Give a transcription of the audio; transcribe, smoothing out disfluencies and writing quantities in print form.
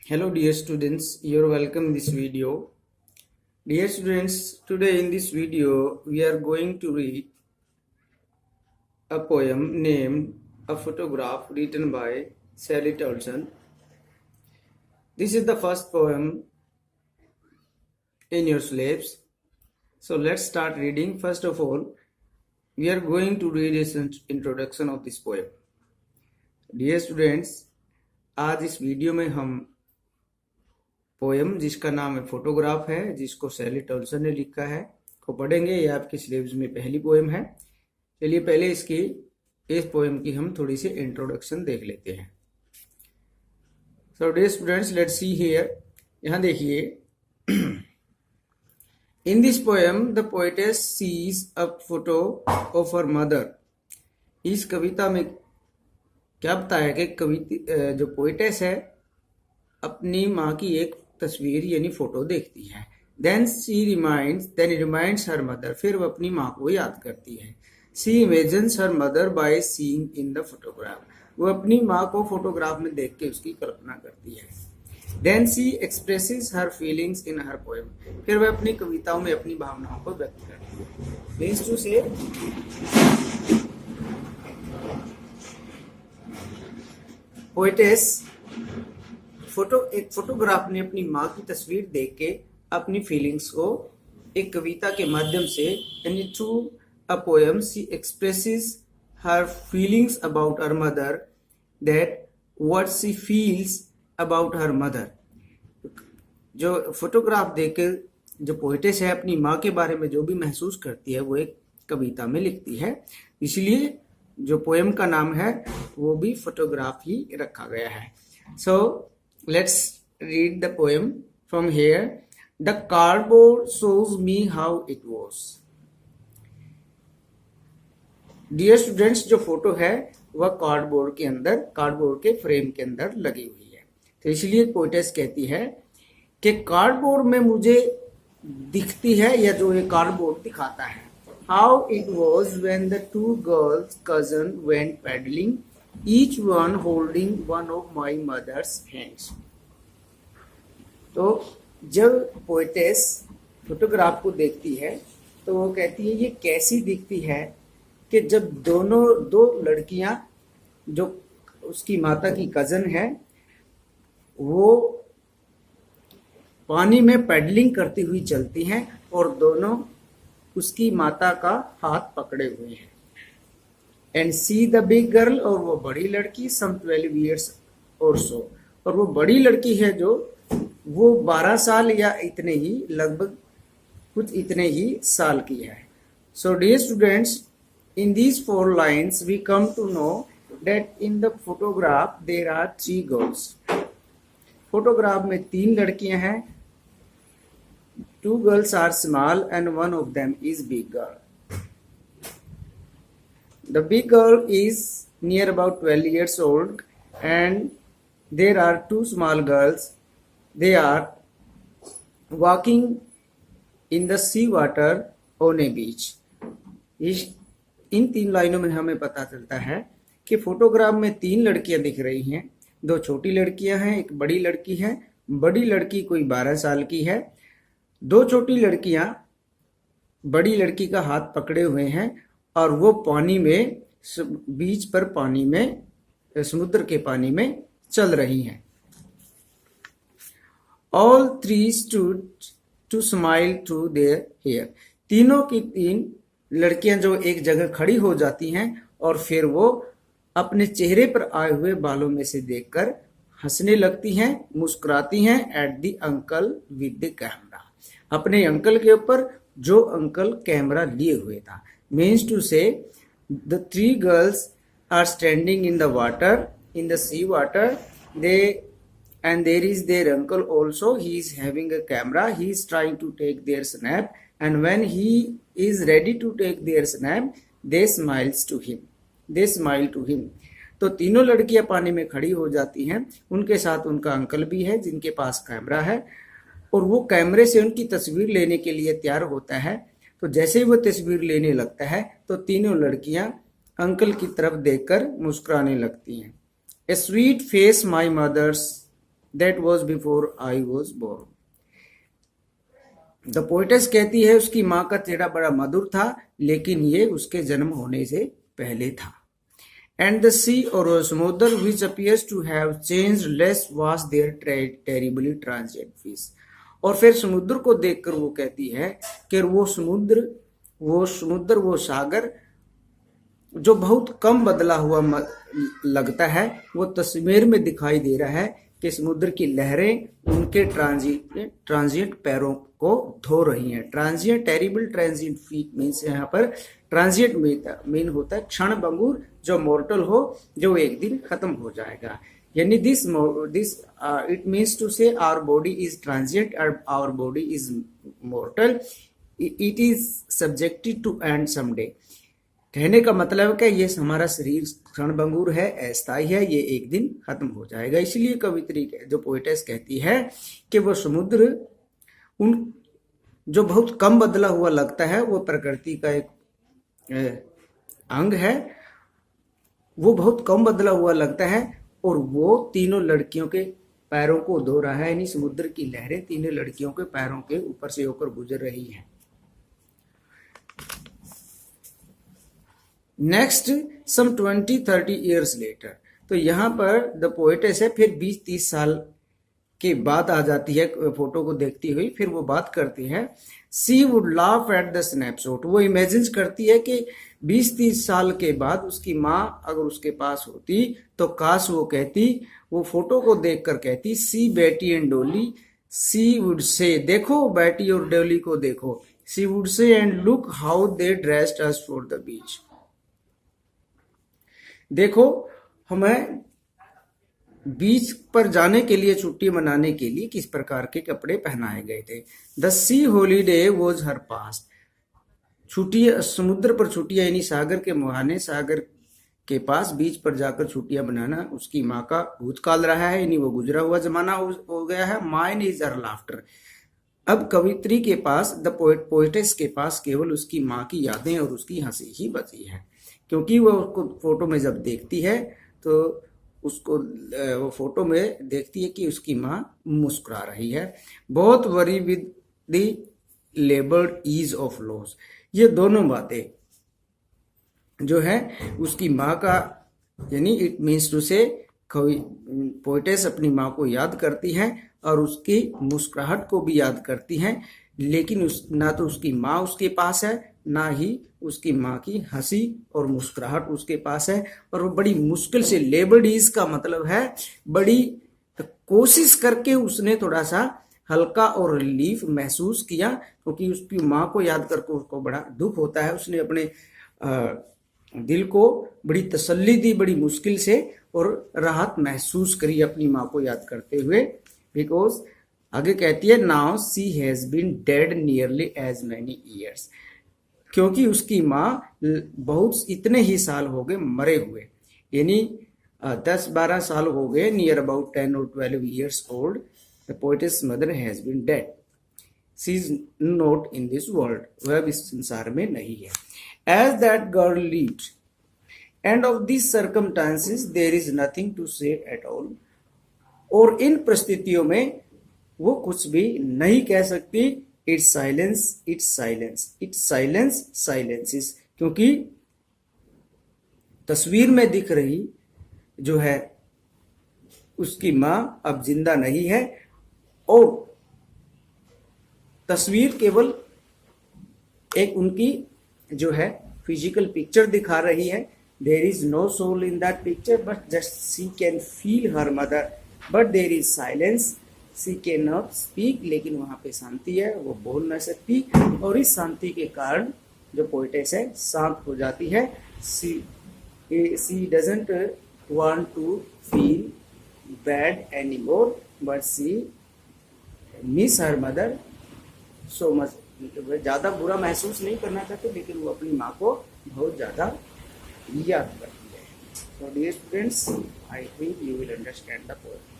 Hello dear students, you're welcome in this video. Dear students, today in this video we are going to read a poem named A Photograph written by Sally Tolson. This is the first poem in your syllabus. So let's start reading. First of all, we are going to read an introduction of this poem. Dear students, आज इस video में हम poem जिसका नाम है photograph है, जिसको सैली Toulson ने लिखा है, को पढ़ेंगे। ये आपके सिलेबस में पहली पोएम है। चलिए पहले इस पोएम की हम थोड़ी सी इंट्रोडक्शन देख लेते हैं। So dear students, let's see here. यहाँ देखिए, in this poem the poetess sees a photo of her mother. इस कविता में क्या बताया कि जो पोएटेस है अपनी माँ की एक तस्वीर यानी फोटो देखती है। देन रिमाइंड्स हर मदर, फिर वो अपनी माँ को याद करती है। She imagines her mother by seeing in the photograph, वो अपनी माँ को फोटोग्राफ में देख के उसकी कल्पना करती है। Then she expresses her feelings in her poem, फिर वह अपनी कविताओं में अपनी भावनाओं को व्यक्त करती है। मीन्स टू से पोएटेस एक फोटोग्राफ में अपनी माँ की तस्वीर देख के अपनी फीलिंग्स को एक कविता के माध्यम से यानी through a poem she expresses her feelings about her mother, that what she feels about her mother. जो फोटोग्राफ देख के जो पोएटेस है अपनी माँ के बारे में जो भी महसूस करती है वो एक कविता में लिखती है। इसलिए जो पोएम का नाम है वो भी फोटोग्राफ ही रखा गया है। सो let's read the poem from here. The cardboard shows me how it was. Dear students, जो फोटो है वह कार्डबोर्ड के फ्रेम के अंदर लगी हुई है। तो इसलिए पोएटेस कहती है कि कार्डबोर्ड में मुझे दिखती है या जो ये कार्डबोर्ड दिखाता है। How it was when the two girls cousin went paddling, each one holding one of my mother's hands. तो जब पोएटेस फोटोग्राफ को देखती है तो वो कहती है ये कैसी दिखती है कि जब दो लड़कियां जो उसकी माता की कजन है वो पानी में पैडलिंग करती हुई चलती हैं और दोनों उसकी माता का हाथ पकड़े हुए हैं। And see the big girl, और वो बड़ी लड़की सम 12 years और सो, और वो बड़ी लड़की है जो वो 12 साल या इतने ही लगभग कुछ इतने ही साल की है। So dear students, in these 4 lines we come to know that in the photograph there are 3 girls. Photograph में 3 लड़कियां हैं। 2 girls are small and one of them is big girl. The big girl is near about 12 years old and there are 2 small girls. They are walking in the sea water on a beach. इन 3 लाइनों में हमें पता चलता है कि photograph में 3 लड़कियां दिख रही हैं। 2 छोटी लड़कियां हैं, एक बड़ी लड़की है। बड़ी लड़की कोई 12 साल की है। 2 छोटी लड़कियां बड़ी लड़की का हाथ पकड़े हुए हैं और वो पानी में बीच पर पानी में समुद्र के पानी में चल रही हैं। All 3 stood to smile through their hair. तीनों की 3 लड़कियां जो एक जगह खड़ी हो जाती हैं और फिर वो अपने चेहरे पर आए हुए बालों में से देखकर हंसने लगती हैं, मुस्कुराती हैं। At the uncle with the camera, अपने अंकल के ऊपर जो अंकल कैमरा लिए हुए था। मीन्स टू से the 3 girls are standing in the water, in the sea water. And there is their uncle also. He is having a camera. He is trying to take their snap. And when he is ready to take their snap, they smile to him. तो तीनों लड़कियां पानी में खड़ी हो जाती हैं। उनके साथ उनका अंकल भी है जिनके पास कैमरा है और वो कैमरे से उनकी तस्वीर लेने के लिए तैयार होता है। तो जैसे ही वो तस्वीर लेने लगता है तो तीनों लड़कियां अंकल की तरफ देखकर मुस्कुराने लगती हैं। A sweet face my mother's that was before I was born. The poetess कहती है उसकी माँ का चेहरा बड़ा मधुर था, लेकिन ये उसके जन्म होने से पहले था. एंड द सी और समुद्र which appears to have changed less washes their terribly transient feet. और फिर समुद्र को देखकर वो कहती है कि वो सागर जो बहुत कम बदला हुआ लगता है, वो तस्वीर में दिखाई दे रहा है कि समुद्र की लहरें उनके ट्रांजिएंट पैरों को धो रही हैं. Transient, terrible transient feet means यहाँ पर ट्रांजिएंट मीन होता है क्षण भंगुर, जो मॉर्टल हो, जो एक दिन खत्म हो जाएगा. यानी this it means to say our body is transient और our body is mortal, it is subjected to end someday. कहने का मतलब है कि ये हमारा शरीर क्षणभंगुर है, अस्थायी है, ये एक दिन खत्म हो जाएगा. इसलिए कवित्री जो पोइटेस कहती है कि वो समुद्र उन जो बहुत कम बदला हुआ लगता है, वो प्रकृति का एक अंग है, वो बहुत कम बदला हुआ लगता है, और वो तीनों लड़कियों के पैरों को धो रहा है. यानी समुद्र की लहरें तीनों लड़कियों के पैरों के ऊपर से होकर गुजर रही हैं. Next some 20-30 years later. तो यहाँ पर द पोएटेस है, फिर 20-30 साल के बाद आ जाती है फोटो को देखती हुई. फिर वो बात करती है, she would laugh at the snapshot. वो इमेजिन करती है कि 20-30 साल के बाद उसकी माँ अगर उसके पास होती तो काश वो कहती, वो फोटो को देखकर कहती, सी बेटी एंड डोली. सी वुड से, देखो बेटी और डोली को देखो. She would say and look how they dressed us for the beach. देखो हमें बीच पर जाने के लिए, छुट्टी मनाने के लिए किस प्रकार के कपड़े पहनाए गए थे. The C holiday was her past. छुट्टियां, समुद्र पर छुट्टियां यानी सागर के मुहाने, सागर के पास बीच पर जाकर छुट्टियां बनाना उसकी माँ का भूतकाल रहा है, यानी वो गुजरा हुआ जमाना हो गया है. Mine is her laughter. अब कवित्री के पास, द पोएटेस के पास केवल उसकी माँ की यादें और उसकी हंसी ही बची है, क्योंकि वो उसको फोटो में जब देखती है तो उसको वो फोटो में देखती है कि उसकी माँ मुस्कुरा रही है. बहुत worry with the laboured ease of loss. ये दोनों बातें जो है उसकी माँ का, यानी it means to say poetess अपनी माँ को याद करती है और उसकी मुस्कुराहट को भी याद करती हैं, लेकिन ना तो उसकी माँ उसके पास है, ना ही उसकी माँ की हंसी और मुस्कुराहट उसके पास है. और वो बड़ी मुश्किल से, लेबर्ड ईज का मतलब है बड़ी कोशिश करके उसने थोड़ा सा हल्का और रिलीफ महसूस किया, क्योंकि उसकी माँ को याद करके उसको बड़ा दुख होता है. उसने अपने दिल को बड़ी तसल्ली दी बड़ी मुश्किल से, और राहत महसूस करी अपनी माँ को याद करते हुए. बिकॉज आगे कहती है, now she has been dead nearly as many years. क्योंकि उसकी माँ बहुत इतने ही साल हो गए मरे हुए, यानी 10-12 साल हो गए, near about 10 or 12 years old. The poetess mother has been dead. She is not in this world. वह इस संसार में नहीं है. As that girl lived and of this circumstances there is nothing to say at all. और इन परिस्थितियों में वो कुछ भी नहीं कह सकती. It's silence, it's silence, it's silence, silences. क्योंकि तस्वीर में दिख रही जो है उसकी माँ अब जिंदा नहीं है, और तस्वीर केवल एक उनकी जो है फिजिकल पिक्चर दिखा रही है. There is no soul in that picture, but just she can feel her mother. But there is silence, she can not speak. लेकिन वहाँ पे शांति है, वो बोल नहीं सकती, और इस शांति के कारण जो पोएटेस है शांत हो जाती है. She doesn't want to feel bad any more, but she miss her mother so much. ज़्यादा बुरा महसूस नहीं करना चाहते, लेकिन वो अपनी माँ को बहुत ज़्यादा याद करती है. So dear students, I think you will understand the poem.